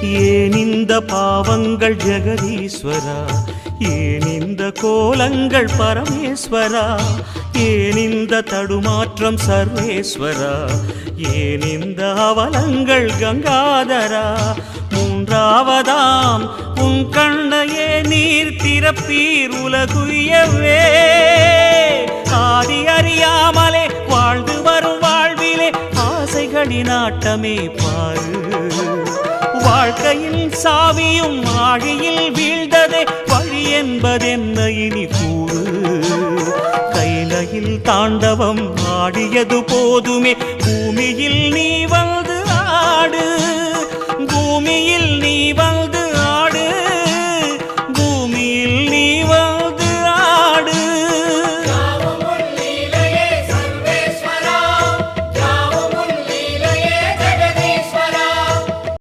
ஏன் இந்த பாவங்கள் ஜெகதீஸ்வரா, ஏன் இந்த கோலங்கள் பரமேஸ்வரா, ஏன் இந்த தடுமாற்றம் சர்வேஸ்வரா, ஏன் இந்த அவலங்கள் கங்காதரா. மூன்றாவதாம் உன் கண்ணையே நீர் திறப்பீர் உலகுயவே. ஆதி அறியாமலே வாழ்ந்து வரும் வாழ்விலே ஆசைகளின் ஆட்டமே பாரு. வாழ்க்கையில் சாவியும் ஆழியில் வீழ்ந்ததே, வழி என்பதென்ன இனி கூறு. கைலையில் தாண்டவம் ஆடியது போதுமே, பூமியில் நீ வந்து ஆடு. பூமியில்